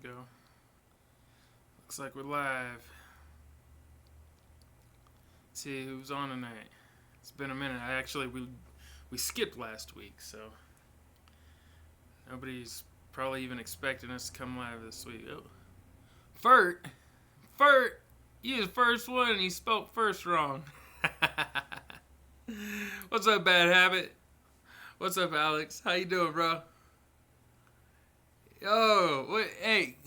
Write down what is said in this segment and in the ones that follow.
go. Looks like we're live. Let's see who's on tonight. It's been a minute. We skipped last week, so nobody's probably even expecting us to come live this week. Oh. Fert, you was the first one and he spelled first wrong. What's up, Bad Habit? What's up, Alex? How you doing, bro? Yo, what? Hey,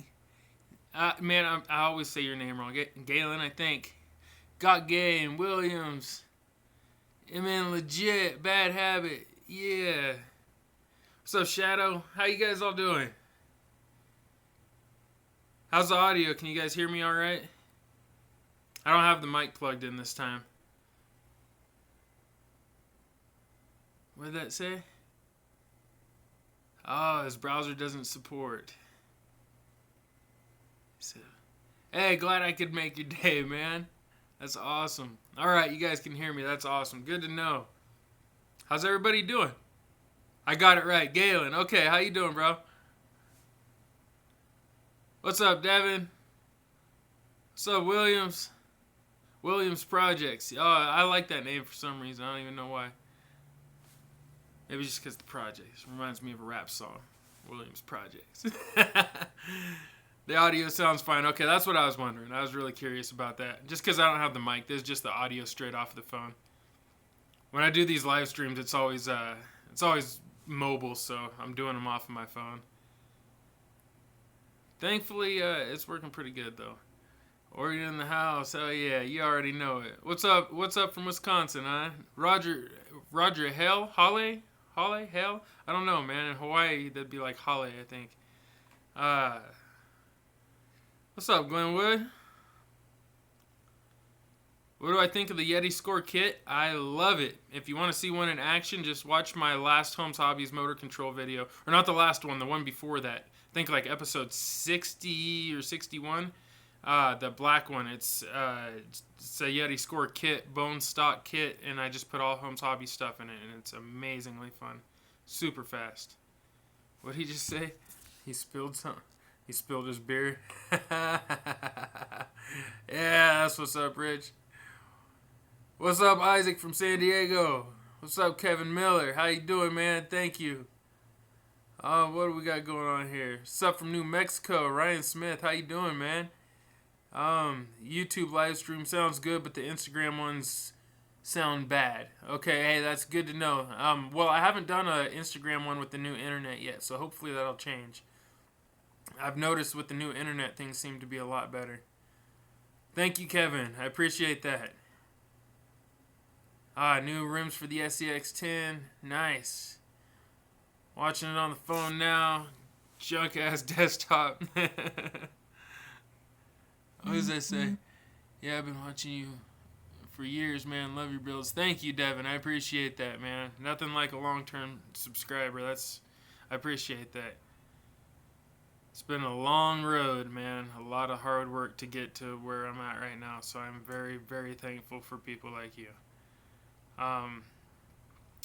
man, I always say your name wrong. Galen, I think. Got Game, Williams. Man, legit, Bad Habit. Yeah. What's up, Shadow? How you guys all doing? How's the audio? Can you guys hear me all right? I don't have the mic plugged in this time. What did that say? Oh, his browser doesn't support. So, hey, glad I could make your day, man. That's awesome. All right, you guys can hear me. That's awesome. Good to know. How's everybody doing? I got it right. Galen. Okay, how you doing, bro? What's up, Devin? What's up, Williams? Williams Projects. Oh, I like that name for some reason. I don't even know why. Maybe just because the Projects reminds me of a rap song. Williams Projects. The audio sounds fine. Okay, that's what I was wondering. I was really curious about that. Just because I don't have the mic, there's just the audio straight off the phone. When I do these live streams, it's always mobile, so I'm doing them off of my phone. Thankfully, it's working pretty good though. Oregon in the house. Oh yeah, you already know it. What's up? What's up from Wisconsin, huh? Roger Hale? Hale? Hale? I don't know, man. In Hawaii, that'd be like Hale, I think. What's up, Glenwood? What do I think of the Yeti Score kit? I love it. If you want to see one in action, just watch my last Holmes Hobbies motor control video. Or not the last one, the one before that. I think like episode 60 or 61. The black one. It's a Yeti Score kit, bone stock kit, and I just put all Holmes Hobby stuff in it, and it's amazingly fun. Super fast. What did he just say? He spilled something. He spilled his beer. Yeah, that's what's up, Rich. What's up, Isaac from San Diego? What's up, Kevin Miller? How you doing, man? Thank you. What do we got going on here? What's up from New Mexico? Ryan Smith, how you doing, man? YouTube live stream sounds good, but the Instagram ones sound bad. Okay, hey, that's good to know. Well, I haven't done an Instagram one with the new internet yet, so hopefully that'll change. I've noticed with the new internet, things seem to be a lot better. Thank you, Kevin. I appreciate that. New rims for the SEX10. Nice. Watching it on the phone now. Junk-ass desktop. What does that say? Yeah, I've been watching you for years, man. Love your builds. Thank you, Devin. I appreciate that, man. Nothing like a long-term subscriber. I appreciate that. It's been a long road, man. A lot of hard work to get to where I'm at right now. So I'm very, very thankful for people like you.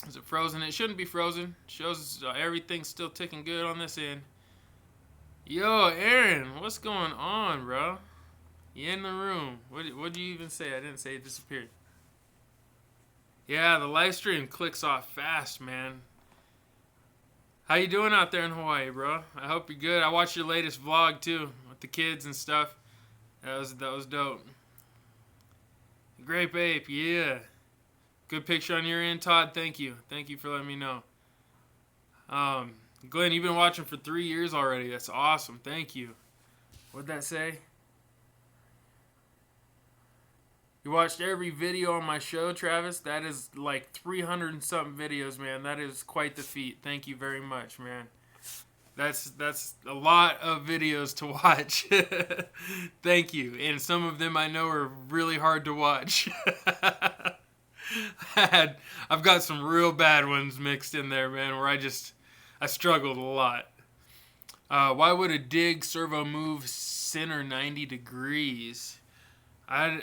Is it frozen? It shouldn't be frozen. Shows everything's still ticking good on this end. Yo, Aaron, what's going on, bro? You in the room? What'd you even say? I didn't say it disappeared. Yeah, the live stream clicks off fast, man. How you doing out there in Hawaii, bro? I hope you're good. I watched your latest vlog too with the kids and stuff. That was dope. Grape Ape, yeah. Good picture on your end, Todd. Thank you. Thank you for letting me know. Glenn, you've been watching for 3 years already. That's awesome. Thank you. What'd that say? You watched every video on my show, Travis? That is like 300 and something videos, man. That is quite the feat. Thank you very much, man. That's a lot of videos to watch. Thank you. And some of them I know are really hard to watch. I've got some real bad ones mixed in there, man, where I struggled a lot. Why would a dig servo move center 90 degrees? I'm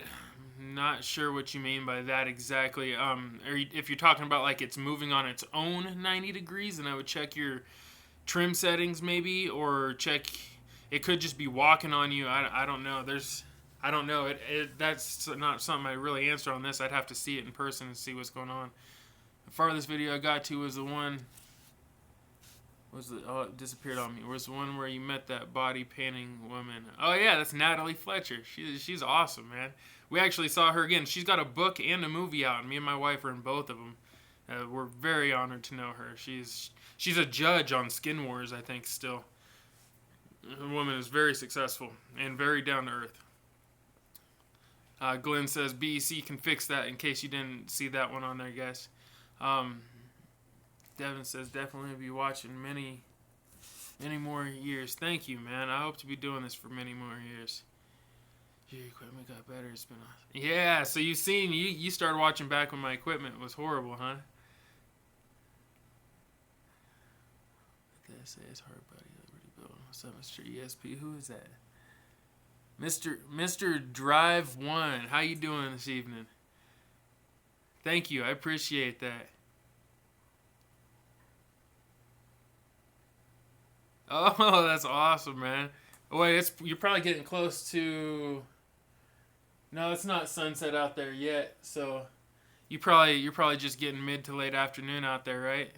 not sure what you mean by that exactly. If you're talking about like it's moving on its own 90 degrees, then I would check your trim settings maybe, or check It could just be walking on you. I don't know. I don't know. That's not something I really answer on this. I'd have to see it in person and see what's going on. The farthest video I got to was the one. Oh, it disappeared on me. Was the one where you met that body painting woman? Oh yeah, that's Natalie Fletcher. She's awesome, man. We actually saw her again. She's got a book and a movie out, and me and my wife are in both of them. We're very honored to know her. She's a judge on Skin Wars, I think. Still, the woman is very successful and very down to earth. Glenn says BEC can fix that. In case you didn't see that one on there, guys. Devin says definitely be watching many more years. Thank you, man. I hope to be doing this for many more years. Your equipment got better. It's been awesome. Yeah, so you started watching back when my equipment was horrible, huh? What did I say? It's hard, buddy. What's up, Mr. ESP? Who is that? Mr. Drive 1. How you doing this evening? Thank you. I appreciate that. Oh, that's awesome, man. Oh, wait, you're probably getting close to. No, it's not sunset out there yet, so you're probably just getting mid to late afternoon out there, right?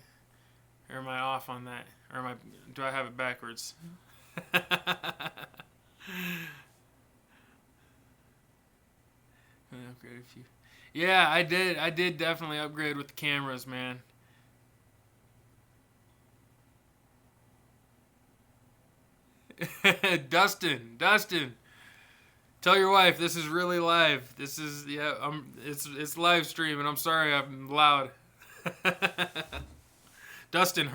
Or am I off on that? Or do I have it backwards? Upgrade a few. Yeah, I did definitely upgrade with the cameras, man. Dustin, tell your wife this is really live. This is it's live stream, and I'm sorry I'm loud. Dustin,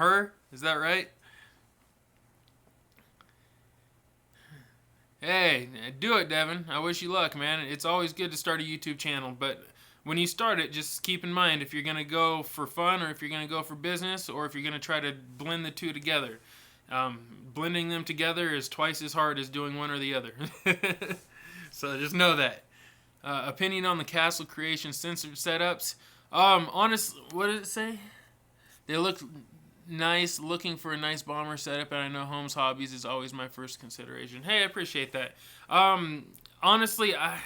is that right? Hey, do it, Devin. I wish you luck, man. It's always good to start a YouTube channel, but when you start it, just keep in mind if you're gonna go for fun, or if you're gonna go for business, or if you're gonna try to blend the two together. Blending them together is twice as hard as doing one or the other. So just know that. Opinion on the castle creation sensor setups. Honestly, what did it say? They look nice, looking for a nice bomber setup, and I know Holmes Hobbies is always my first consideration. Hey, I appreciate that. Honestly, I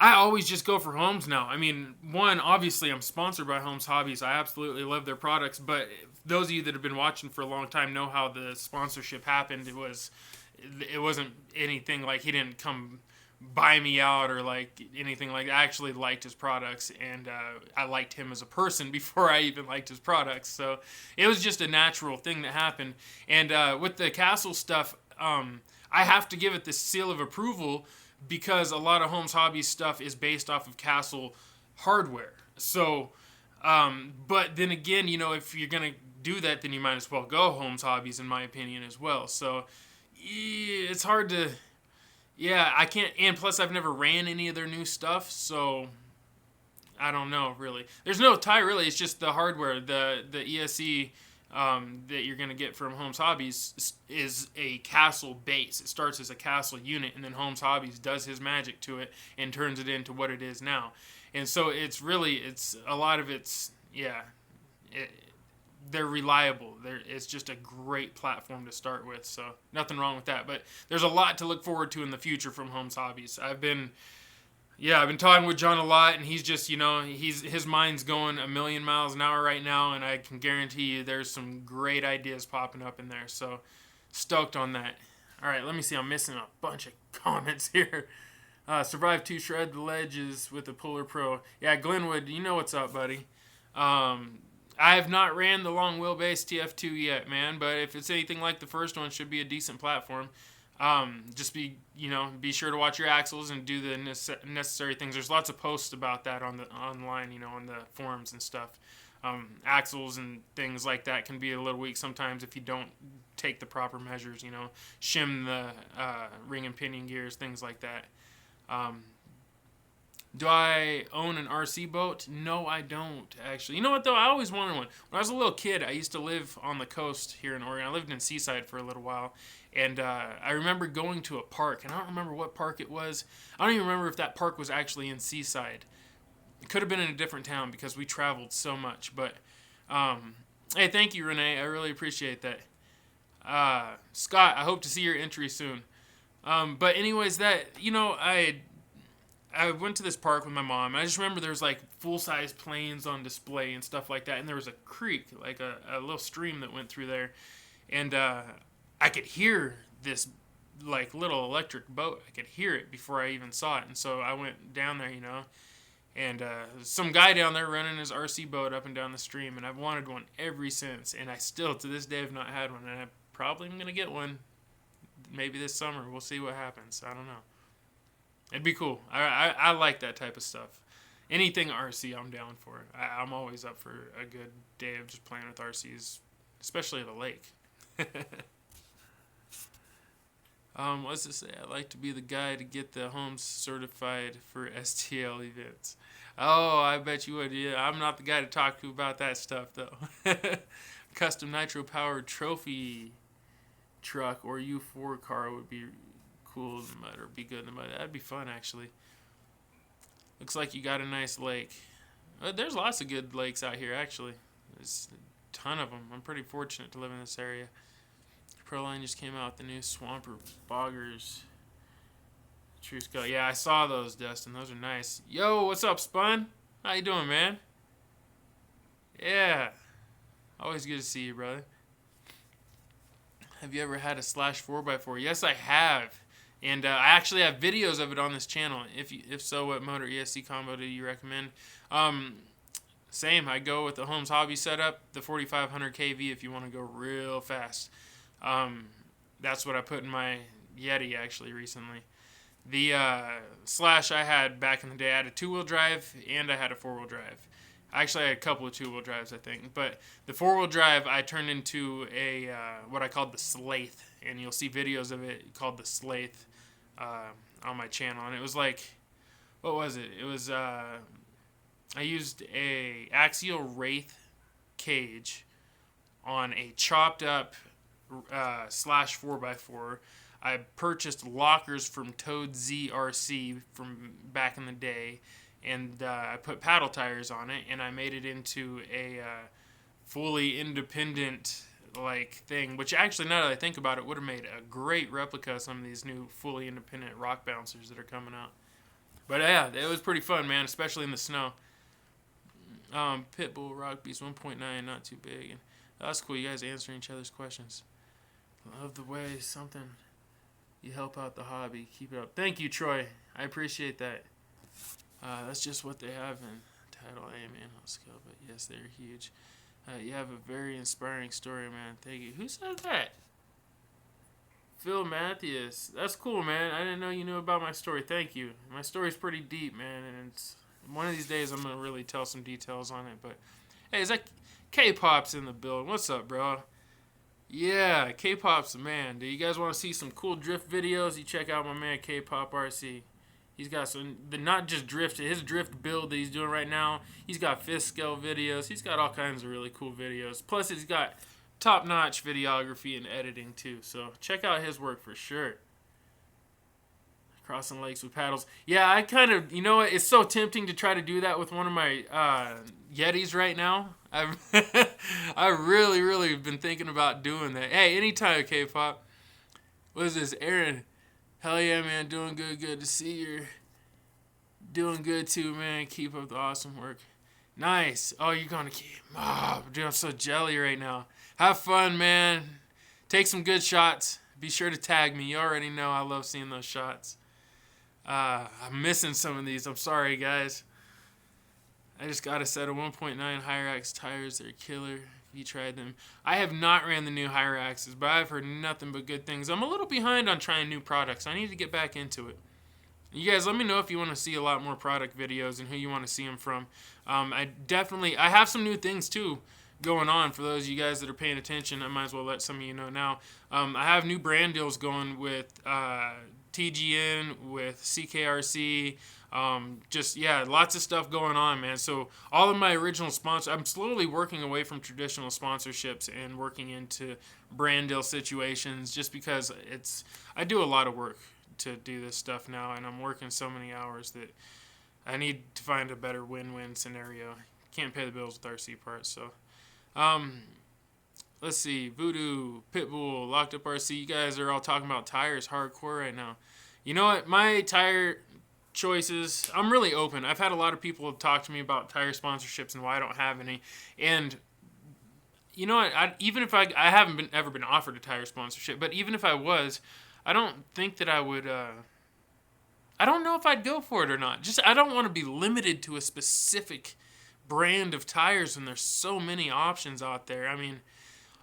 always just go for Holmes now. I mean, one, obviously I'm sponsored by Holmes Hobbies. I absolutely love their products, but those of you that have been watching for a long time know how the sponsorship happened. It wasn't anything like he didn't come buy me out or like anything like that. I actually liked his products, and I liked him as a person before I even liked his products. So it was just a natural thing that happened. And with the Castle stuff, I have to give it the seal of approval because a lot of Holmes Hobbies stuff is based off of Castle hardware. So, but then again, you know, if you're going to do that, then you might as well go Holmes Hobbies, in my opinion, as well. So it's hard to, yeah, I can't, and plus I've never ran any of their new stuff, so I don't know, really. There's no tie, really. It's just the hardware. The ESC that you're going to get from Holmes Hobbies is a Castle base. It starts as a Castle unit, and then Holmes Hobbies does his magic to it and turns it into what it is now. And so it's a lot of it's, yeah, they're reliable. It's just a great platform to start with, so nothing wrong with that. But there's a lot to look forward to in the future from Holmes Hobbies. I've been talking with John a lot, and he's just, you know, his mind's going a million miles an hour right now, and I can guarantee you there's some great ideas popping up in there. So stoked on that. All right, let me see. I'm missing a bunch of comments here. Survive 2 shred the ledges with the Puller Pro. Yeah, Glenwood, you know what's up, buddy. I have not ran the long wheelbase TF2 yet, man, but if it's anything like the first one, it should be a decent platform. Just be sure to watch your axles and do the necessary things. There's lots of posts about that online, you know, on the forums and stuff. Axles and things like that can be a little weak sometimes if you don't take the proper measures, you know, shim the ring and pinion gears, things like that. Do I own an RC boat? No, I don't, actually. You know what, though? I always wanted one. When I was a little kid, I used to live on the coast here in Oregon. I lived in Seaside for a little while. And I remember going to a park, and I don't remember what park it was. I don't even remember if that park was actually in Seaside. It could have been in a different town because we traveled so much. But, hey, thank you, Renee. I really appreciate that. Scott, I hope to see your entry soon. But anyways, that, I went to this park with my mom. And I just remember there was like full-size planes on display and stuff like that. And there was a creek, like a little stream that went through there. And I could hear this like little electric boat. I could hear it before I even saw it. And so I went down there, and some guy down there running his RC boat up and down the stream. And I've wanted one ever since. And I still, to this day, have not had one. And I probably am going to get one maybe this summer. We'll see what happens. I don't know. It'd be cool. I like that type of stuff. Anything RC, I'm down for. I'm always up for a good day of just playing with RCs, especially at a lake. What's this say? I'd like to be the guy to get the Holmes certified for STL events. Oh, I bet you would. Yeah, I'm not the guy to talk to about that stuff, though. Custom nitro-powered trophy truck or U4 car would be cool in the mud, or be good in the mud. That'd be fun, actually. Looks like you got a nice lake. There's lots of good lakes out here, actually. There's a ton of them. I'm pretty fortunate to live in this area. Proline just came out with the new Swamper Boggers. True Skull. Yeah, I saw those, Dustin. Those are nice. Yo, what's up, Spun? How you doing, man? Yeah. Always good to see you, brother. Have you ever had a Slash 4x4? Yes, I have. And I actually have videos of it on this channel. If so, what motor ESC combo do you recommend? Same. I go with the Holmes Hobby setup, the 4500 kV if you want to go real fast. That's what I put in my Yeti actually recently. The Slash I had back in the day, I had a 2-wheel drive and I had a 4-wheel drive. Actually, I had a couple of 2-wheel drives, I think. But the 4-wheel drive, I turned into a what I called the Slath. And you'll see videos of it called the Slath on my channel. And it was like, what was it? It was, I used a axial Wraith cage on a chopped up Slash 4x4. I purchased lockers from Toad ZRC from back in the day. And I put paddle tires on it, and I made it into a fully independent thing, which actually, now that I think about it, would have made a great replica of some of these new fully independent rock bouncers that are coming out. But yeah, it was pretty fun, man, especially in the snow. Pitbull Rock Beast 1.9, not too big. And that's cool. You guys answering each other's questions. Love the way something you help out the hobby. Keep it up. Thank you, Troy. I appreciate that. That's just what they have in Title A manhole skill, but yes, they're huge. You have a very inspiring story, man. Thank you. Who said that? Phil Matthews. That's cool, man. I didn't know you knew about my story. Thank you. My story's pretty deep, man, and it's one of these days I'm gonna really tell some details on it. But hey, is that K-Pop's in the building? What's up, bro? Yeah, K-Pop's the man. Do you guys want to see some cool drift videos? You check out my man K-Pop RC. He's got some, not just drift, his drift build that he's doing right now. He's got fifth scale videos. He's got all kinds of really cool videos. Plus, he's got top-notch videography and editing, too. So, check out his work for sure. Crossing lakes with paddles. Yeah, I kind of, you know what? It's so tempting to try to do that with one of my Yetis right now. I've really, really been thinking about doing that. Hey, anytime, K-Pop. What is this, Aaron? Hell yeah, man. Doing good. Good to see you're doing good, too, man. Keep up the awesome work. Nice. Oh, you're going to keep... Oh, dude, I'm so jelly right now. Have fun, man. Take some good shots. Be sure to tag me. You already know I love seeing those shots. I'm missing some of these. I'm sorry, guys. I just got a set of 1.9 Hyrax tires. They're killer. You tried them. I have not ran the new Hyraxes, but I've heard nothing but good things. I'm a little behind on trying new products. I need to get back into it. You guys, let me know if you want to see a lot more product videos and who you want to see them from. I have some new things too going on for those of you guys that are paying attention. I might as well let some of you know now. I have new brand deals going with TGN, with CKRC. Lots of stuff going on, man. So all of my original sponsors, I'm slowly working away from traditional sponsorships and working into brand deal situations just because I do a lot of work to do this stuff now, and I'm working so many hours that I need to find a better win-win scenario. Can't pay the bills with RC parts, so Let's see. Voodoo, Pitbull, Locked Up RC. You guys are all talking about tires hardcore right now. You know what? My tire choices, I'm really open. I've had a lot of people talk to me about tire sponsorships and why I don't have any. And you know what? Even if I haven't ever been offered a tire sponsorship, but even if I was, I don't think that I would. I don't know if I'd go for it or not. Just I don't want to be limited to a specific brand of tires when there's so many options out there. I mean,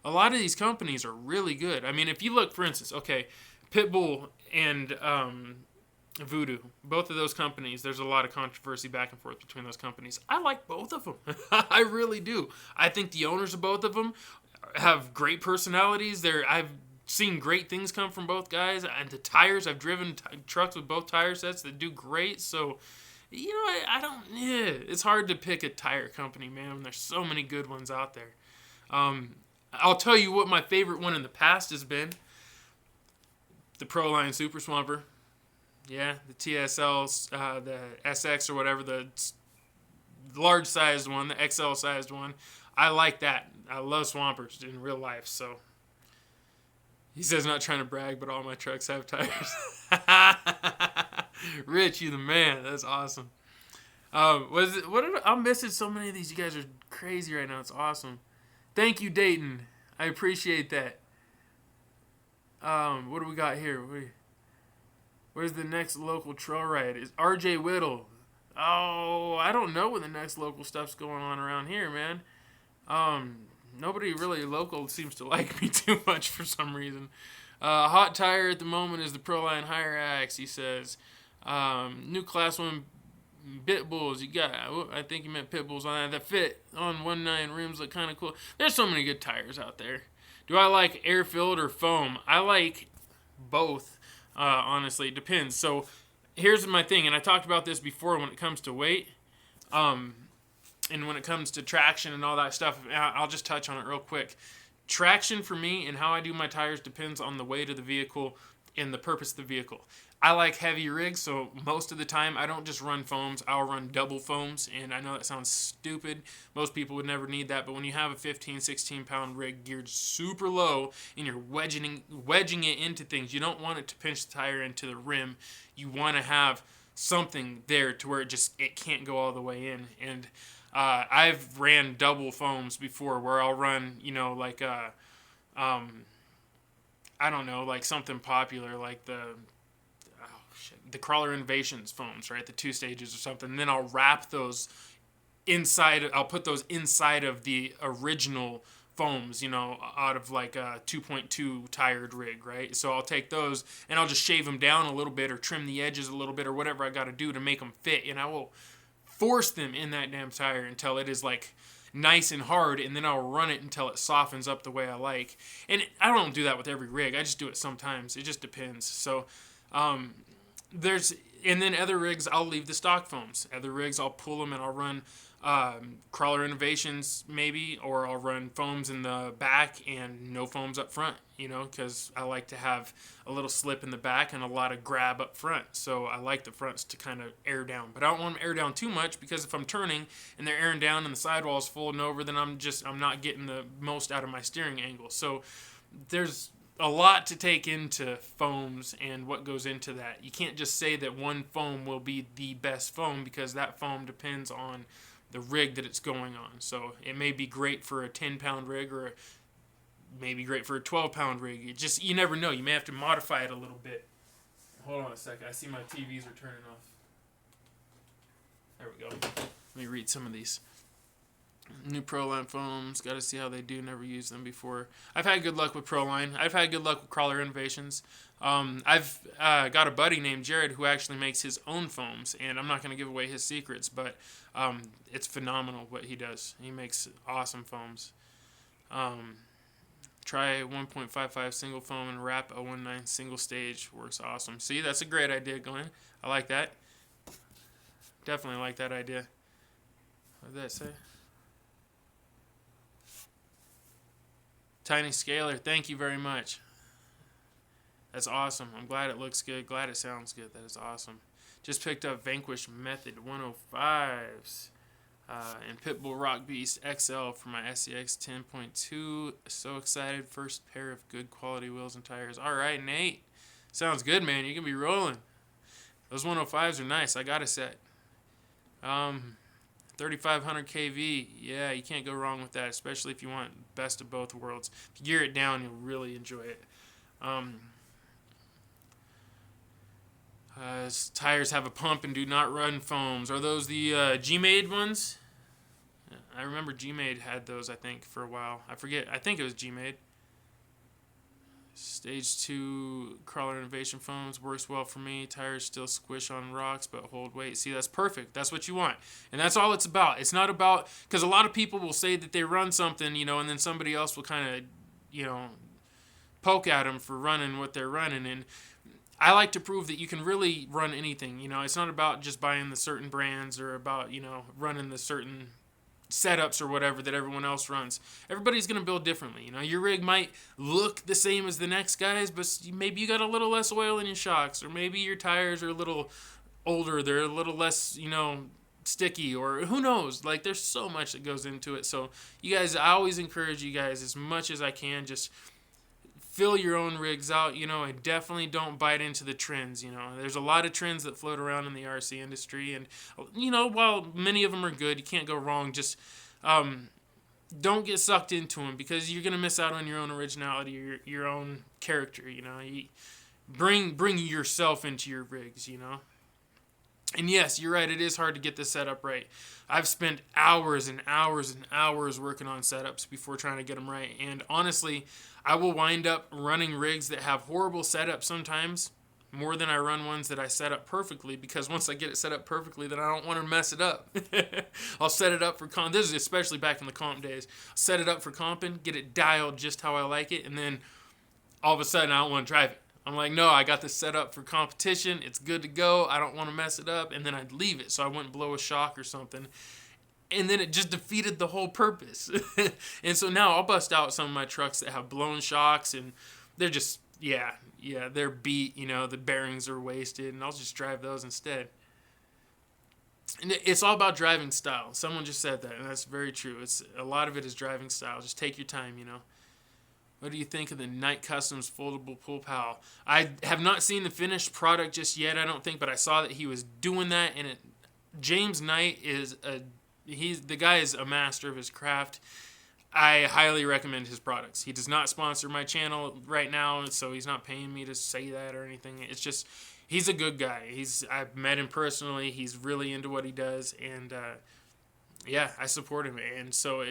a lot of these companies are really good. I mean, if you look, for instance, okay, Pitbull and Voodoo, both of those companies, there's a lot of controversy back and forth between those companies. I like both of them. I really do. I think the owners of both of them have great personalities. I've seen great things come from both guys. And the tires, I've driven trucks with both tire sets that do great. So, you know, I don't. It's hard to pick a tire company, man. There's so many good ones out there. I'll tell you what my favorite one in the past has been. The Proline Super Swamper. Yeah, the TSL, the SX or whatever, the large sized one, the XL sized one. I like that. I love Swampers in real life. So he says not trying to brag, but all my trucks have tires. Rich, you the man. That's awesome. I'm missing so many of these. You guys are crazy right now. It's awesome. Thank you, Dayton. I appreciate that. What do we got here? Where's the next local trail ride? Is RJ Whittle? Oh, I don't know when the next local stuff's going on around here, man. Nobody really local seems to like me too much for some reason. Hot tire at the moment is the Proline Higher Axe, he says. New Class 1 Pit Bulls. You got, I think you meant Pit Bulls on that. That fit on 1.9 rims look kind of cool. There's so many good tires out there. Do I like air-filled or foam? I like both. Honestly, it depends. So here's my thing, and I talked about this before when it comes to weight, and when it comes to traction and all that stuff. I'll just touch on it real quick. Traction for me and how I do my tires depends on the weight of the vehicle and the purpose of the vehicle. I like heavy rigs, so most of the time I don't just run foams, I'll run double foams, and I know that sounds stupid. Most people would never need that, but when you have a 15, 16 pound rig geared super low and you're wedging it into things, you don't want it to pinch the tire into the rim. You want to have something there to where it can't go all the way in. And I've ran double foams before where I'll run, like I don't know, like something popular like the Crawler Innovations foams, right? The 2 stages or something. And then I'll wrap those inside. I'll put those inside of the original foams, out of like a 2.2 tired rig, right? So I'll take those and I'll just shave them down a little bit or trim the edges a little bit or whatever I got to do to make them fit. And I will force them in that damn tire until it is like nice and hard, and then I'll run it until it softens up the way I like. And I don't do that with every rig. I just do it sometimes. It just depends. So, and then other rigs, I'll leave the stock foams. Other rigs, I'll pull them and I'll run Crawler Innovations maybe, or I'll run foams in the back and no foams up front, because I like to have a little slip in the back and a lot of grab up front. So I like the fronts to kind of air down. But I don't want them to air down too much, because if I'm turning and they're airing down and the sidewall's folding over, then I'm not getting the most out of my steering angle. So there's a lot to take into foams and what goes into that. You can't just say that one foam will be the best foam, because that foam depends on the rig that it's going on. So it may be great for a 10-pound rig, or maybe great for a 12-pound rig. You never know. You may have to modify it a little bit. Hold on a second. I see my TVs are turning off. There we go. Let me read some of these. New Proline foams, got to see how they do. Never used them before. I've had good luck with Proline. I've had good luck with Crawler Innovations. I've got a buddy named Jared who actually makes his own foams, and I'm not going to give away his secrets, but it's phenomenal what he does. He makes awesome foams. Try 1.55 single foam and wrap a 1.9 single stage. Works awesome. See, that's a great idea, Glenn. I like that. Definitely like that idea. What did that say? Tiny Scaler, thank you very much. That's awesome. I'm glad it looks good. Glad it sounds good. That is awesome. Just picked up Vanquish Method 105s. And Pitbull Rock Beast XL for my SCX 10.2. So excited. First pair of good quality wheels and tires. All right, Nate. Sounds good, man. You can be rolling. Those 105s are nice. I got a set. 3500 kV. Yeah, you can't go wrong with that, especially if you want best of both worlds. If you gear it down, you'll really enjoy it. Tires have a pump and do not run foams. Are those the G-Made ones? I remember G-Made had those, I think, for a while. I forget. I think it was G-Made. Stage 2 crawler innovation foams works well for me. Tires still squish on rocks but hold weight. See, that's perfect. That's what you want. And that's all it's about. It's not about, because a lot of people will say that they run something, and then somebody else will kind of, poke at them for running what they're running. And I like to prove that you can really run anything. It's not about just buying the certain brands or about, running the certain setups or whatever that everyone else runs. Everybody's going to build differently. Your rig might look the same as the next guy's, but maybe you got a little less oil in your shocks, or maybe your tires are a little older, they're a little less, sticky, or who knows. Like, there's so much that goes into it. So you guys, I always encourage you guys as much as I can, just fill your own rigs out, and definitely don't bite into the trends. There's a lot of trends that float around in the RC industry, and while many of them are good, you can't go wrong. Just don't get sucked into them, because you're gonna miss out on your own originality, or your own character. You bring yourself into your rigs. And yes, you're right, it is hard to get the setup right. I've spent hours and hours and hours working on setups before trying to get them right. And honestly, I will wind up running rigs that have horrible setups sometimes, more than I run ones that I set up perfectly, because once I get it set up perfectly, then I don't want to mess it up. I'll set it up for comp. This is especially back in the comp days. Set it up for comping, get it dialed just how I like it, and then all of a sudden I don't want to drive it. I'm like, no, I got this set up for competition. It's good to go. I don't want to mess it up. And then I'd leave it so I wouldn't blow a shock or something. And then it just defeated the whole purpose. And so now I'll bust out some of my trucks that have blown shocks, and they're just, they're beat. The bearings are wasted, and I'll just drive those instead. And it's all about driving style. Someone just said that, and that's very true. A lot of it is driving style. Just take your time, What do you think of the Knight Customs foldable pull pal? I have not seen the finished product just yet, I don't think, but I saw that he was doing that, and James Knight is the guy is a master of his craft. I highly recommend his products. He does not sponsor my channel right now, so he's not paying me to say that or anything. It's just, he's a good guy. I've met him personally. He's really into what he does, and I support him. And so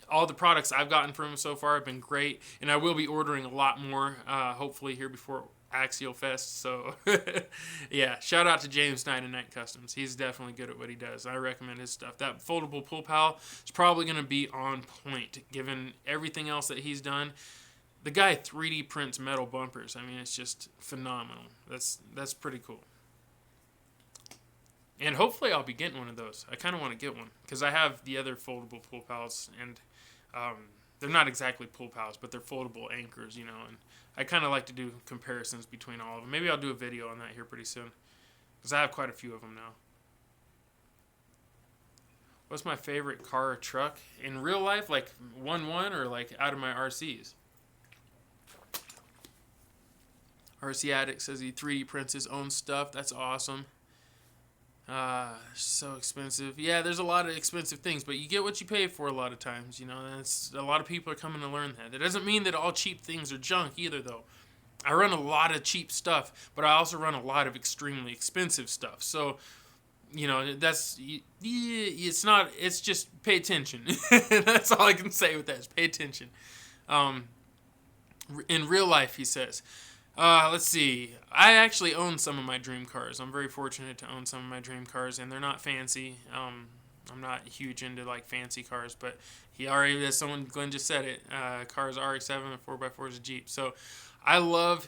all the products I've gotten from him so far have been great, and I will be ordering a lot more, hopefully here before Axial Fest. So, shout out to James Knight and Knight Customs. He's definitely good at what he does. I recommend his stuff. That foldable pull pal is probably going to be on point, given everything else that he's done. The guy 3D prints metal bumpers. I mean, it's just phenomenal. That's pretty cool. And hopefully I'll be getting one of those. I kind of want to get one, because I have the other foldable pull pals, and they're not exactly pull pals, but they're foldable anchors, and I kind of like to do comparisons between all of them. Maybe I'll do a video on that here pretty soon, because I have quite a few of them now. What's my favorite car or truck? In real life, like 1-1, or like out of my RCs? RC Addict says he 3D prints his own stuff. That's awesome. So expensive. Yeah, there's a lot of expensive things, but you get what you pay for a lot of times, and a lot of people are coming to learn that. That doesn't mean that all cheap things are junk either, though. I run a lot of cheap stuff, but I also run a lot of extremely expensive stuff. So, it's just pay attention. That's all I can say with that, is pay attention. In real life, he says. Let's see. I actually own some of my dream cars. I'm very fortunate to own some of my dream cars, and they're not fancy. I'm not huge into like fancy cars, but he already, as Glenn just said it, cars RX-7 and 4x4 is a Jeep. So I love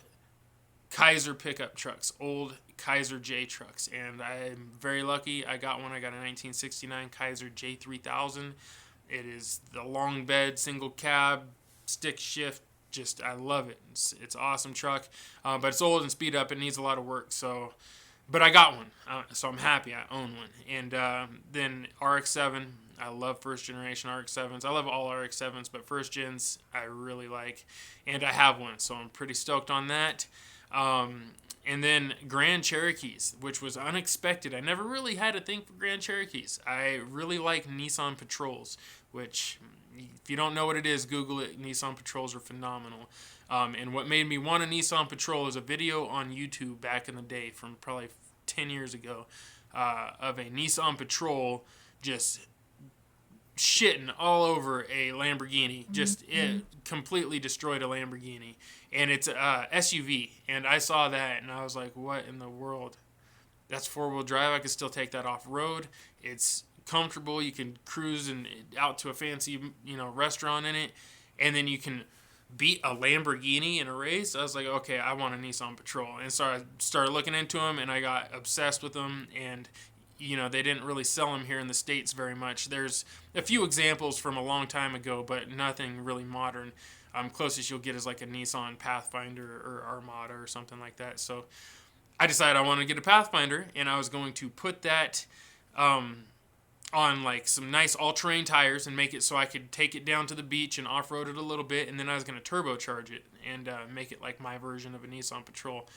Kaiser pickup trucks, old Kaiser J trucks, and I'm very lucky. I got one. I got a 1969 Kaiser J3000. It is the long bed, single cab, stick shift. I love it. It's an awesome truck, but it's old and speed up. It needs a lot of work, so but I got one, so I'm happy I own one. And then RX-7, I love first generation RX-7s. I love all RX-7s, but first gens I really like, and I have one, so I'm pretty stoked on that. And then Grand Cherokees, which was unexpected. I never really had a thing for Grand Cherokees. I really like Nissan Patrols, which, if you don't know what it is, Google it. Nissan Patrols are phenomenal. And what made me want a Nissan Patrol is a video on YouTube back in the day from probably 10 years ago of a Nissan Patrol just shitting all over a Lamborghini. Just it completely destroyed a Lamborghini. And it's a SUV. And I saw that and I was like, what in the world? That's four-wheel drive. I could still take that off-road. It's comfortable. You can cruise and out to a fancy, restaurant in it. And then you can beat a Lamborghini in a race. I was like, okay, I want a Nissan Patrol. And so I started looking into them and I got obsessed with them. And they didn't really sell them here in the States very much. There's a few examples from a long time ago, but nothing really modern. Closest you'll get is like a Nissan Pathfinder or Armada or something like that. So I decided I wanted to get a Pathfinder, and I was going to put that on like some nice all-terrain tires and make it so I could take it down to the beach and off-road it a little bit, and then I was going to turbocharge it and make it like my version of a Nissan Patrol.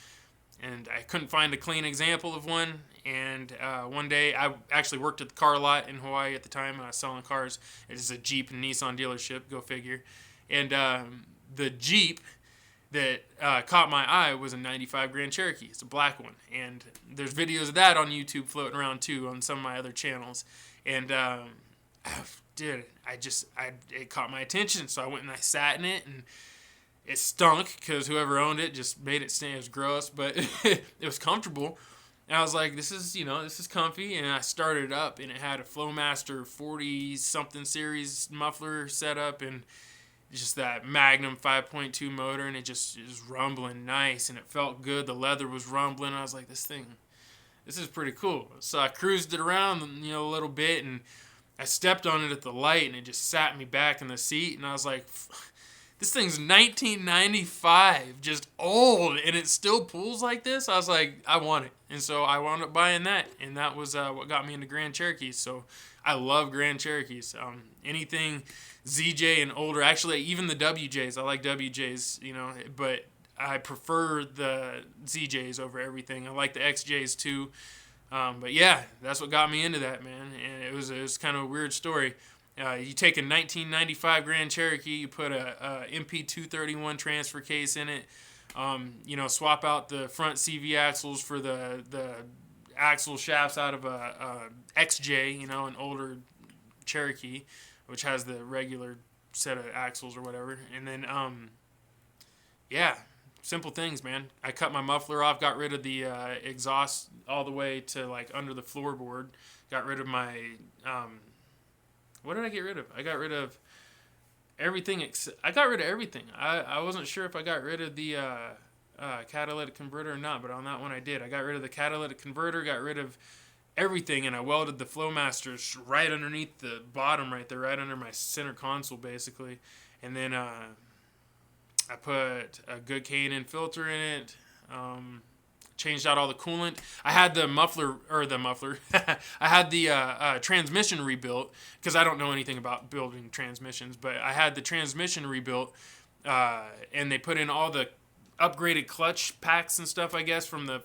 And I couldn't find a clean example of one. And one day, I actually worked at the car lot in Hawaii at the time, and I was selling cars. It is a Jeep and Nissan dealership, go figure. And the Jeep that caught my eye was a 95 Grand Cherokee. It's a black one. And there's videos of that on YouTube floating around, too, on some of my other channels. And, it caught my attention. So I went and I sat in it, and it stunk because whoever owned it just made it stink. It was gross, but it was comfortable. And I was like, this is comfy. And I started it up, and it had a Flowmaster 40-something series muffler setup, and just that Magnum 5.2 motor, and it just is rumbling nice, and it felt good. The leather was rumbling. I was like, this is pretty cool. So I cruised it around, a little bit, and I stepped on it at the light, and it just sat me back in the seat, and I was like, this thing's 1995, just old, and it still pulls like this. I was like, I want it. And so I wound up buying that, and that was what got me into Grand Cherokees. So I love Grand Cherokees. Anything ZJ and older, actually, even the WJs. I like WJs, but I prefer the ZJs over everything. I like the XJs too. But yeah, that's what got me into that, man. And it was kind of a weird story. You take a 1995 Grand Cherokee, you put a MP231 transfer case in it, swap out the front CV axles for the axle shafts out of a XJ, an older Cherokee, which has the regular set of axles or whatever. And then, simple things, man. I cut my muffler off, got rid of the exhaust all the way to like under the floorboard, got rid of my... what did I get rid of? I got rid of everything. I got rid of everything. I wasn't sure if I got rid of the catalytic converter or not, but on that one I did. I got rid of the catalytic converter, got rid of everything, and I welded the Flowmasters right underneath the bottom right there, right under my center console, basically. And then I put a good KAINE filter in it. Changed out all the coolant. I had the muffler. I had the transmission rebuilt because I don't know anything about building transmissions, but I had the transmission rebuilt, and they put in all the upgraded clutch packs and stuff, I guess, from the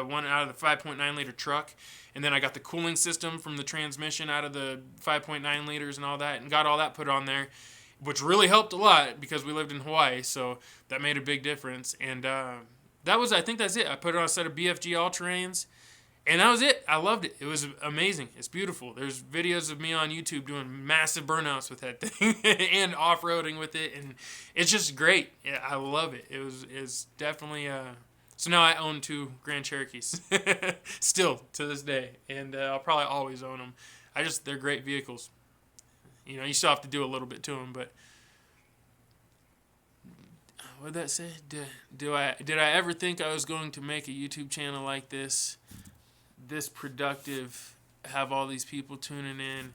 one out of the 5.9 liter truck. And then I got the cooling system from the transmission out of the 5.9 liters and all that, and got all that put on there, which really helped a lot because we lived in Hawaii, so that made a big difference. And I think that's it. I put on a set of BFG all-terrains, and that was it. I loved it. It was amazing. It's beautiful. There's videos of me on YouTube doing massive burnouts with that thing and off-roading with it, and it's just great. I love it. It's definitely... So now I own 2 Grand Cherokees, still, to this day, and I'll probably always own them. They're great vehicles. You still have to do a little bit to them, but... What did that say? Did I ever think I was going to make a YouTube channel like this productive, have all these people tuning in?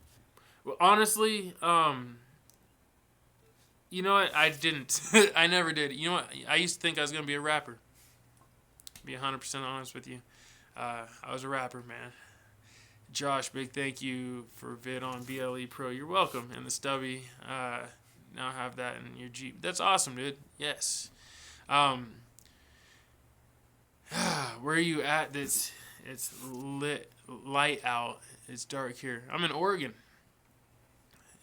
Well, honestly, you know what? I didn't. I never did. You know what? I used to think I was going to be a rapper. To be 100% honest with you. I was a rapper, man. Josh, big thank you for vid on BLE Pro. You're welcome. And the stubby, now have that in your Jeep. That's awesome, dude. Yes. Where are you at? It's lit, light out. It's dark here. I'm in Oregon.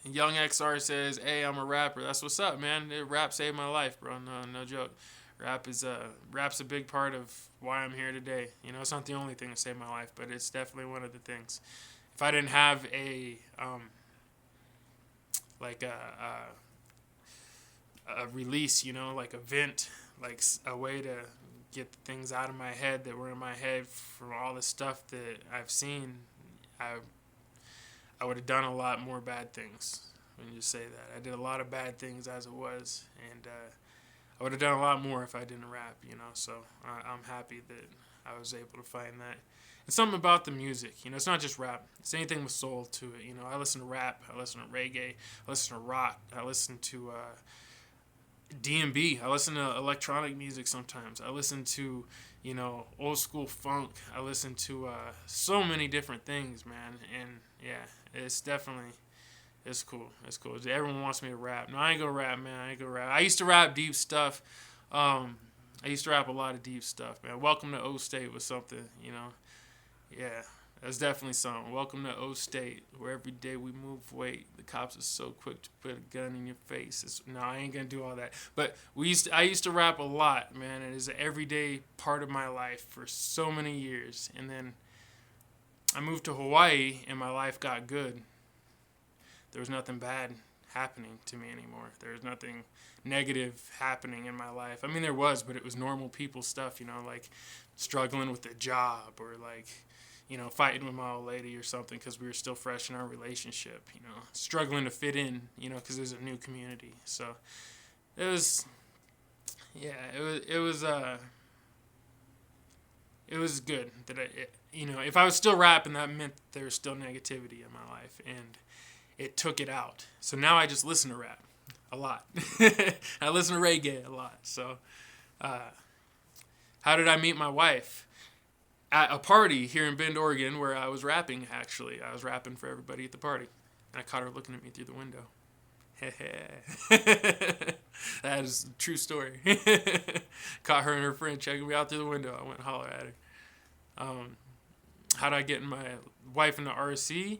And Young XR says, "Hey, I'm a rapper." That's what's up, man. Rap saved my life, bro. No joke. Rap's a big part of why I'm here today. You know, it's not the only thing that saved my life, but it's definitely one of the things. If I didn't have a like a release, you know, like a vent, like a way to get the things out of my head that were in my head from all the stuff that I've seen, I would have done a lot more bad things. When you say that, I did a lot of bad things as it was, and I would have done a lot more if I didn't rap, you know. So I'm happy that I was able to find that. And something about the music, you know, it's not just rap. It's anything with soul to it, you know. I listen to rap, I listen to reggae, I listen to rock, I listen to D&B. I listen to electronic music sometimes. I listen to, you know, old school funk. I listen to so many different things, man. And yeah, it's definitely, it's cool. It's cool. Everyone wants me to rap. No, I ain't gonna rap, man. I ain't gonna rap. I used to rap deep stuff. I used to rap a lot of deep stuff, man. Welcome to O State was something, you know. Yeah, that's definitely something. Welcome to O State, where every day we move weight. The cops are so quick to put a gun in your face. No, I ain't gonna do all that. But I used to rap a lot, man. It is an everyday part of my life for so many years. And then I moved to Hawaii, and my life got good. There was nothing bad happening to me anymore. There was nothing negative happening in my life. I mean, there was, but it was normal people stuff, you know, like struggling with a job or like, you know, fighting with my old lady or something because we were still fresh in our relationship, you know, struggling to fit in, you know, because there's a new community. So it was, yeah, it was good that you know, if I was still rapping, that meant there was still negativity in my life, and it took it out. So now I just listen to rap a lot. I listen to reggae a lot. So how did I meet my wife? At a party here in Bend, Oregon, where I was rapping, actually. I was rapping for everybody at the party. And I caught her looking at me through the window. That is a true story. Caught her and her friend checking me out through the window. I went and hollered at her. How did I get my wife into RC?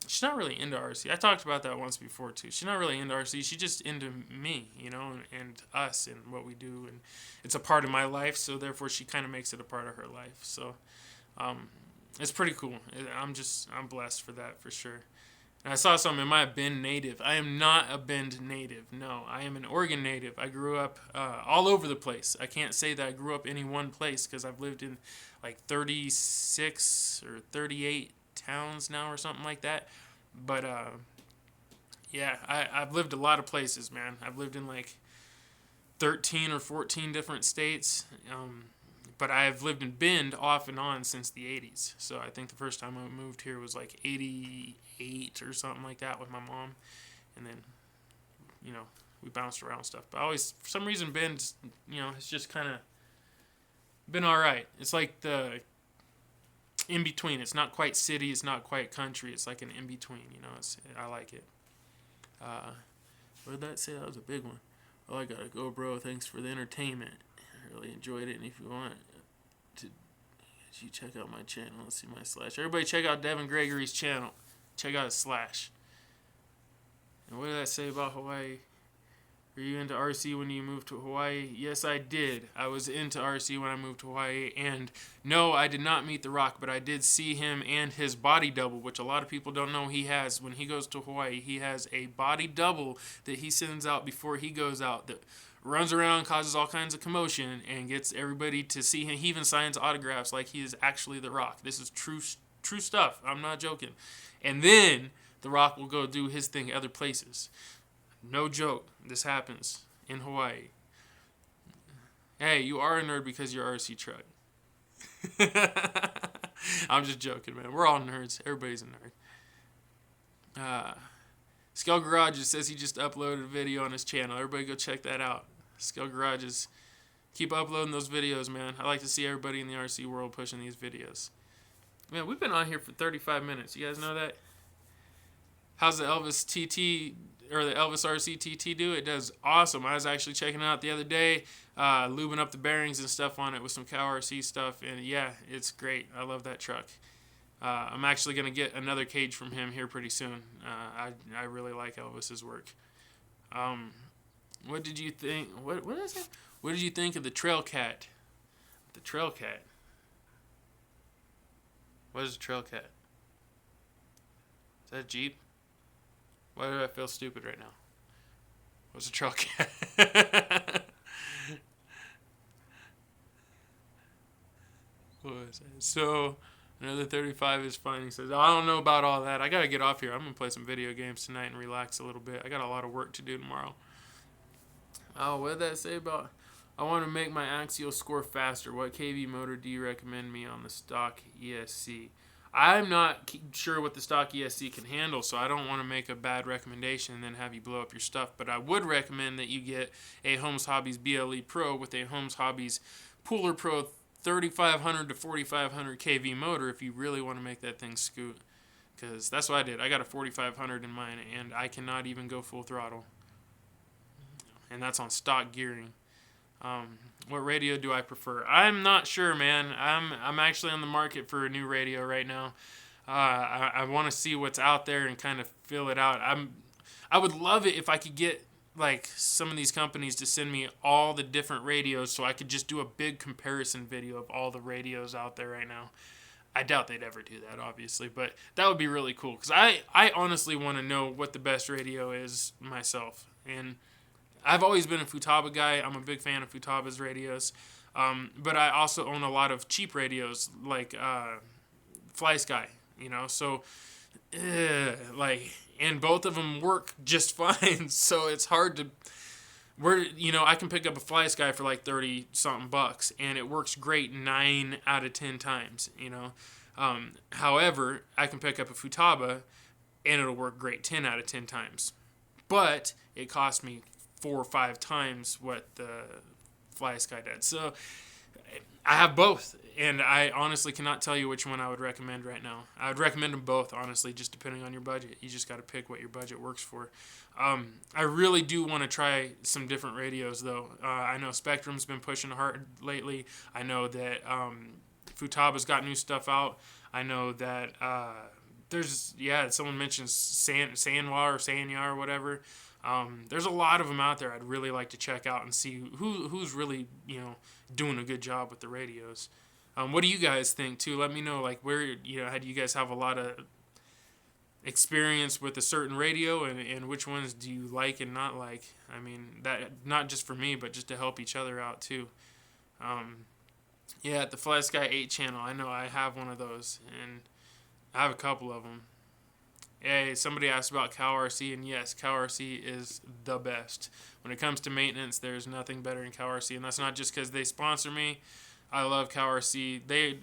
She's not really into RC. I talked about that once before, too. She's not really into RC. She's just into me, you know, and us and what we do. And it's a part of my life, so therefore she kind of makes it a part of her life. So it's pretty cool. I'm blessed for that, for sure. And I saw something. Am I a Bend native? I am not a Bend native. No, I am an Oregon native. I grew up all over the place. I can't say that I grew up any one place because I've lived in like 36 or 38 towns now or something like that. But yeah, I've lived a lot of places, man. I've lived in like 13 or 14 different states. But I've lived in Bend off and on since the 80s. So I think the first time I moved here was like 88 or something like that with my mom. And then, you know, we bounced around stuff. But always, for some reason, Bend, you know, it's just kind of been all right. It's like the in between. It's not quite city. It's not quite country. It's like an in between. You know, I like it. What did that say? That was a big one. Oh, I gotta go, bro. Thanks for the entertainment. I really enjoyed it. And if you want to, you check out my channel. Let's see my slash. Everybody, check out Devin Gregory's channel. Check out his slash. And what did that say about Hawaii? Were you into RC when you moved to Hawaii? Yes, I did. I was into RC when I moved to Hawaii. And no, I did not meet The Rock, but I did see him and his body double, which a lot of people don't know he has. When he goes to Hawaii, he has a body double that he sends out before he goes out that runs around, causes all kinds of commotion, and gets everybody to see him. He even signs autographs like he is actually The Rock. This is true stuff. I'm not joking. And then The Rock will go do his thing other places. No joke. This happens in Hawaii. Hey, you are a nerd because you're RC truck. I'm just joking, man. We're all nerds. Everybody's a nerd. Skull Garage says he just uploaded a video on his channel. Everybody go check that out. Skull Garage is Keep uploading those videos, man. I like to see everybody in the RC world pushing these videos. Man, we've been on here for 35 minutes. You guys know that? How's the Elvis TT or the Elvis RC TT do? It does awesome. I was actually checking it out the other day, lubing up the bearings and stuff on it with some Cow RC stuff, and yeah, it's great. I love that truck. I'm actually going to get another cage from him here pretty soon. I really like Elvis's work. What did you think? What is it? What did you think of the Trail Cat? The Trail Cat. What is a Trail Cat? Is that a Jeep? Why do I feel stupid right now? What's a Trail Cat? What was that? So, another 35 is fine. He says, I don't know about all that. I got to get off here. I'm going to play some video games tonight and relax a little bit. I got a lot of work to do tomorrow. Oh, what did that say about... I want to make my axial score faster. What kV motor do you recommend me on the stock ESC? I'm not sure what the stock ESC can handle, so I don't want to make a bad recommendation and then have you blow up your stuff. But I would recommend that you get a Holmes Hobbies BLE Pro with a Holmes Hobbies Pooler Pro 3500 to 4500 kV motor if you really want to make that thing scoot. Because that's what I did. I got a 4500 in mine, and I cannot even go full throttle. And that's on stock gearing. What radio do I prefer? I'm not sure, man. I'm actually on the market for a new radio right now. I want to see what's out there and kind of fill it out. I would love it if I could get like some of these companies to send me all the different radios so I could just do a big comparison video of all the radios out there right now. I doubt they'd ever do that, obviously, but that would be really cool because I honestly want to know what the best radio is myself. And I've always been a Futaba guy. I'm a big fan of Futaba's radios. But I also own a lot of cheap radios like FlySky, you know. So, and both of them work just fine. So it's hard to, I can pick up a FlySky for like 30 something bucks and it works great 9 out of 10 times, you know. However, I can pick up a Futaba and it'll work great 10 out of 10 times. But it cost me 4 or 5 times what the FlySky did. So I have both, and I honestly cannot tell you which one I would recommend right now. I would recommend them both, honestly, just depending on your budget. You just got to pick what your budget works for. I really do want to try some different radios, though. I know Spectrum's been pushing hard lately. I know that Futaba's got new stuff out. I know that someone mentioned Sanwa or Sanya or whatever. There's a lot of them out there I'd really like to check out and see who's really, doing a good job with the radios. What do you guys think, too? Let me know, like, where, how do you guys have a lot of experience with a certain radio and which ones do you like and not like? I mean, that not just for me, but just to help each other out, too. At the FlySky 8 channel, I know I have one of those, and I have a couple of them. Hey, somebody asked about Cow RC, and yes, Cow RC is the best. When it comes to maintenance, there's nothing better than Cow RC, and that's not just because they sponsor me. I love Cow RC. They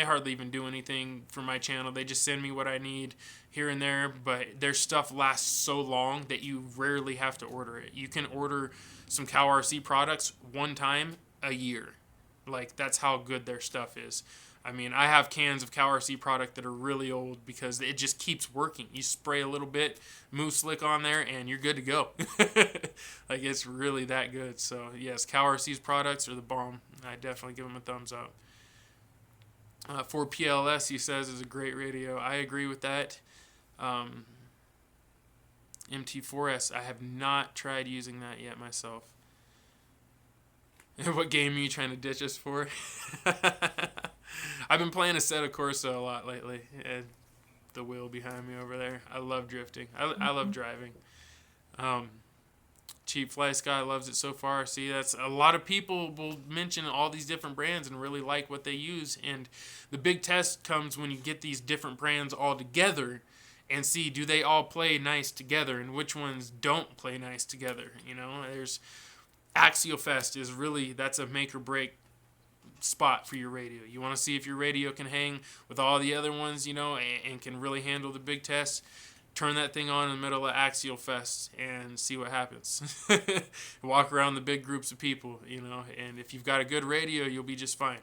hardly even do anything for my channel. They just send me what I need here and there, but their stuff lasts so long that you rarely have to order it. You can order some Cow RC products one time a year. Like, that's how good their stuff is. I mean, I have cans of Cow RC product that are really old because it just keeps working. You spray a little bit, Move Slick on there, and you're good to go. Like, it's really that good. So, yes, Cow RC's products are the bomb. I definitely give them a thumbs up. For PLS, he says, is a great radio. I agree with that. MT4S, I have not tried using that yet myself. What game are you trying to ditch us for? I've been playing Assetto Corsa a lot lately. The wheel behind me over there. I love drifting. I love driving. Cheap FlySky loves it so far. See, that's a lot of people will mention all these different brands and really like what they use. And the big test comes when you get these different brands all together and see, do they all play nice together and which ones don't play nice together. There's Axial Fest is really, that's a make or break spot for your radio. You want to see if your radio can hang with all the other ones, and can really handle the big tests. turn that thing on in the middle of Axial Fest and see what happens. Walk around the big groups of people, you know, and if you've got a good radio, you'll be just fine.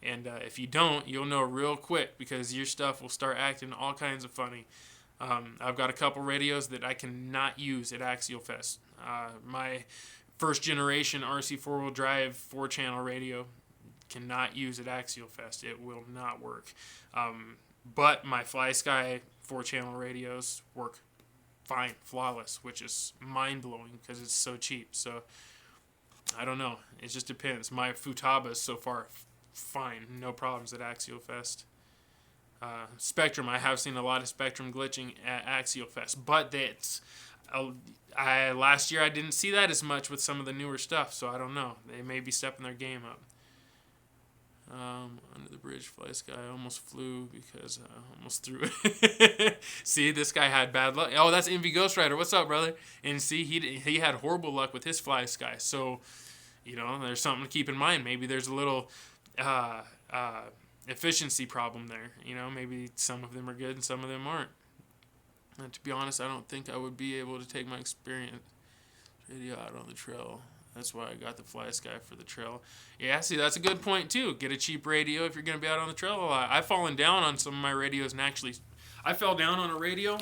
And if you don't, you'll know real quick because your stuff will start acting all kinds of funny. I've got a couple radios that I cannot use at Axial Fest. My first generation RC 4-wheel drive 4-channel radio cannot use at Axial Fest. It will not work. But my FlySky 4-channel radios work fine, flawless, which is mind-blowing because it's so cheap. So I don't know. It just depends. My Futabas so far fine, no problems at Axial Fest. Spectrum, I have seen a lot of Spectrum glitching at Axial Fest, but that's last year I didn't see that as much with some of the newer stuff, so I don't know. They may be stepping their game up. Under the bridge, FlySky, I almost flew because I almost threw it. See, this guy had bad luck. Oh, that's Envy Ghost Rider. What's up, brother? And see, he had horrible luck with his FlySky, so you know, there's something to keep in mind. Maybe there's a little efficiency problem there. You know, maybe some of them are good and some of them aren't. And to be honest, I don't think I would be able to take my experience radio out on the trail. That's why I got the FlySky for the trail. Yeah, see, that's a good point too. Get a cheap radio if you're going to be out on the trail a lot. I've fallen down on some of my radios, and actually, I fell down on a radio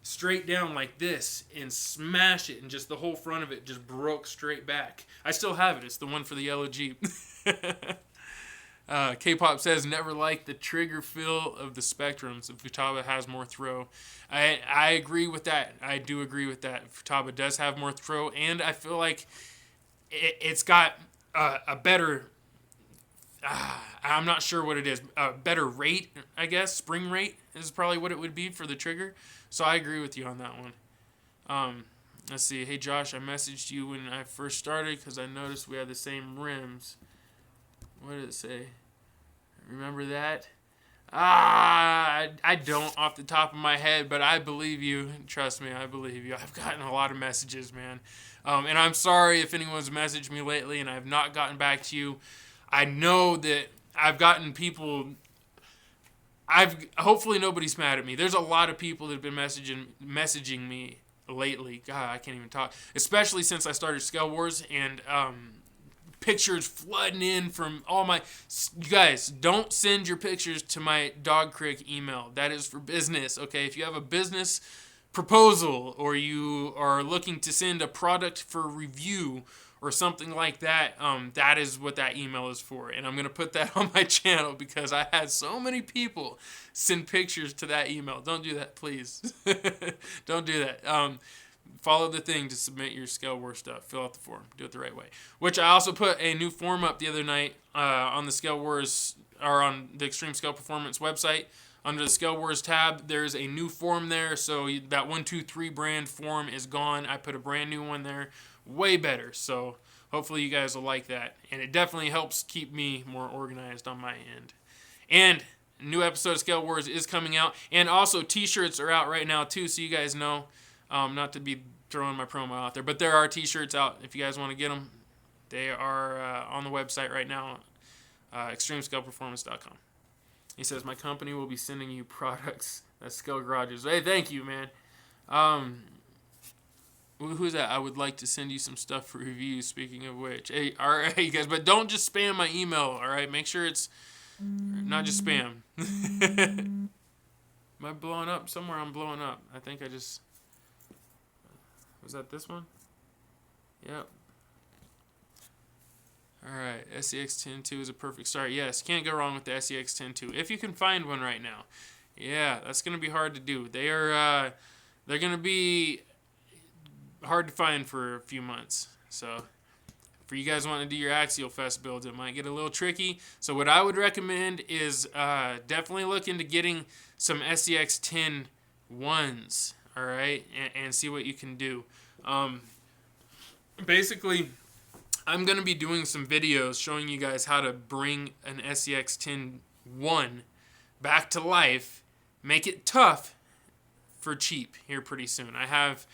straight down like this and smashed it, and just the whole front of it just broke straight back. I still have it. It's the one for the yellow Jeep. K-Pop says, never liked the trigger feel of the Spectrums. The Futaba has more throw. I agree with that. I do agree with that. Futaba does have more throw, and I feel like it's got a better, I'm not sure what it is, a better rate, I guess. Spring rate is probably what it would be for the trigger. So I agree with you on that one. Let's see. Hey, Josh, I messaged you when I first started because I noticed we had the same rims. What did it say? Remember that? I don't off the top of my head, but I believe you. Trust me, I believe you. I've gotten a lot of messages, man. And I'm sorry if anyone's messaged me lately and I've not gotten back to you. I know that I've gotten people... hopefully nobody's mad at me. There's a lot of people that have been messaging me lately. God, I can't even talk. Especially since I started Scale Wars and pictures flooding in from all my... You guys, don't send your pictures to my DOGCRICK email. That is for business, okay? If you have a business proposal or you are looking to send a product for review or something like that, that is what that email is for. And I'm going to put that on my channel because I had so many people send pictures to that email. Don't do that, please. Don't do that. Follow the thing to submit your Scale Wars stuff. Fill out the form. Do it the right way. Which I also put a new form up the other night on the Scale Wars, or on the Extreme Scale Performance website. Under the Scale Wars tab, there's a new form there. So that 123 brand form is gone. I put a brand new one there. Way better. So hopefully you guys will like that. And it definitely helps keep me more organized on my end. And a new episode of Scale Wars is coming out. And also t-shirts are out right now too, so you guys know. Not to be throwing my promo out there, but there are t-shirts out if you guys want to get them. They are on the website right now, extremescaleperformance.com. He says, my company will be sending you products. That's Scale Garages. Hey, thank you, man. Who's that? I would like to send you some stuff for reviews, speaking of which. Hey, all right, you guys, but don't just spam my email, all right? Make sure it's not just spam. Am I blowing up? Somewhere I'm blowing up. I think I just... Was that this one? Yep. Alright, SEX-10-2 is a perfect start. Yes, can't go wrong with the SEX-10-2. If you can find one right now. Yeah, that's going to be hard to do. They're going to be hard to find for a few months. So, for you guys wanting to do your Axial Fest builds, it might get a little tricky. So what I would recommend is definitely look into getting some SEX-10 ones. All right, and see what you can do. Basically, I'm going to be doing some videos showing you guys how to bring an SEX-10 1 back to life, make it tough for cheap here pretty soon. I have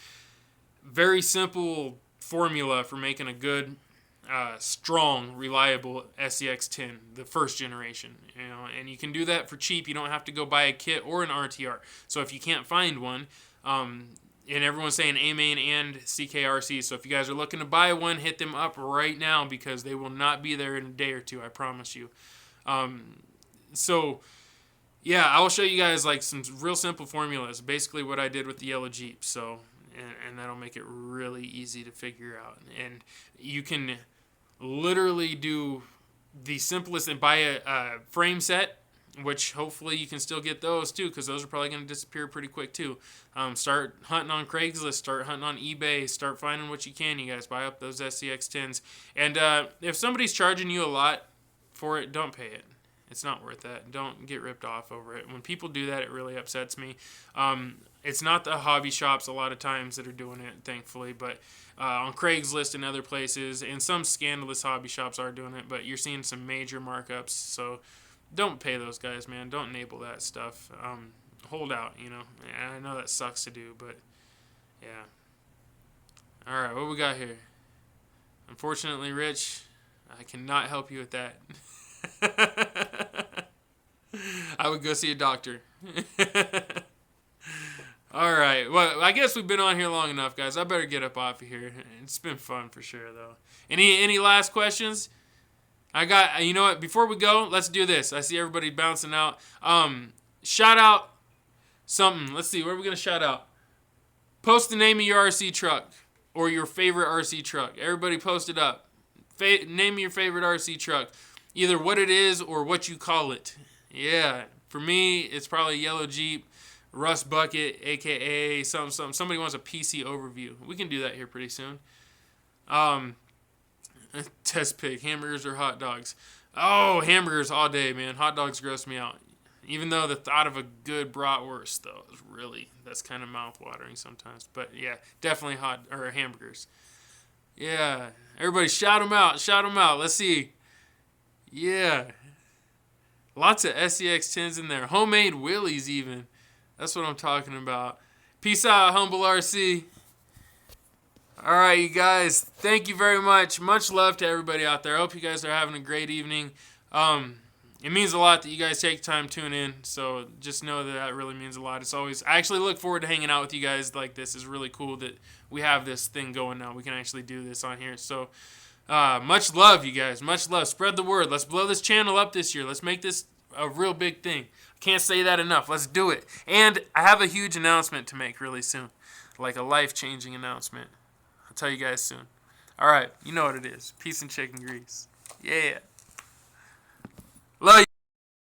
very simple formula for making a good, strong, reliable SEX-10, the first generation. You know, and you can do that for cheap. You don't have to go buy a kit or an RTR. So if you can't find one, And everyone's saying A-Main and CKRC. So if you guys are looking to buy one, hit them up right now because they will not be there in a day or two. I promise you. So yeah, I will show you guys like some real simple formulas. Basically what I did with the yellow Jeep. So and that'll make it really easy to figure out. And you can literally do the simplest and buy a frame set, which hopefully you can still get those too, because those are probably going to disappear pretty quick too. Start hunting on Craigslist, start hunting on eBay, start finding what you can. You guys buy up those SCX10s. And if somebody's charging you a lot for it, don't pay it. It's not worth that. Don't get ripped off over it. When people do that, it really upsets me. It's not the hobby shops a lot of times that are doing it, thankfully, but on Craigslist and other places, and some scandalous hobby shops are doing it, but you're seeing some major markups, so don't pay those guys, man. Don't enable that stuff. Hold out, you know. I know that sucks to do, but yeah. All right, what we got here? Unfortunately, Rich, I cannot help you with that. I would go see a doctor. All right. Well, I guess we've been on here long enough, guys. I better get up off of here. It's been fun for sure, though. Any last questions? I got. You know what? Before we go, let's do this. I see everybody bouncing out. Shout out something. Let's see. What are we gonna shout out? Post the name of your RC truck or your favorite RC truck. Everybody post it up. Name your favorite RC truck. Either what it is or what you call it. Yeah. For me, it's probably Yellow Jeep, Rust Bucket, a.k.a. something. Somebody wants a PC overview. We can do that here pretty soon. Test pick, hamburgers or hot dogs? Oh, hamburgers all day, man. Hot dogs gross me out. Even though the thought of a good bratwurst, though, is really, that's kind of mouth-watering sometimes. But yeah, definitely hamburgers. Yeah. Everybody shout them out. Shout them out. Let's see. Yeah. Lots of SCX10s in there. Homemade wheelies even. That's what I'm talking about. Peace out, Humble RC. All right, you guys. Thank you very much. Much love to everybody out there. I hope you guys are having a great evening. It means a lot that you guys take time to tune in. So just know that really means a lot. It's always, I actually look forward to hanging out with you guys like this. It's really cool that we have this thing going now. We can actually do this on here. So much love, you guys. Much love. Spread the word. Let's blow this channel up this year. Let's make this a real big thing. I can't say that enough. Let's do it. And I have a huge announcement to make really soon. Like a life-changing announcement. I'll tell you guys soon. All right. You know what it is. Peace and chicken grease. Yeah. Love you.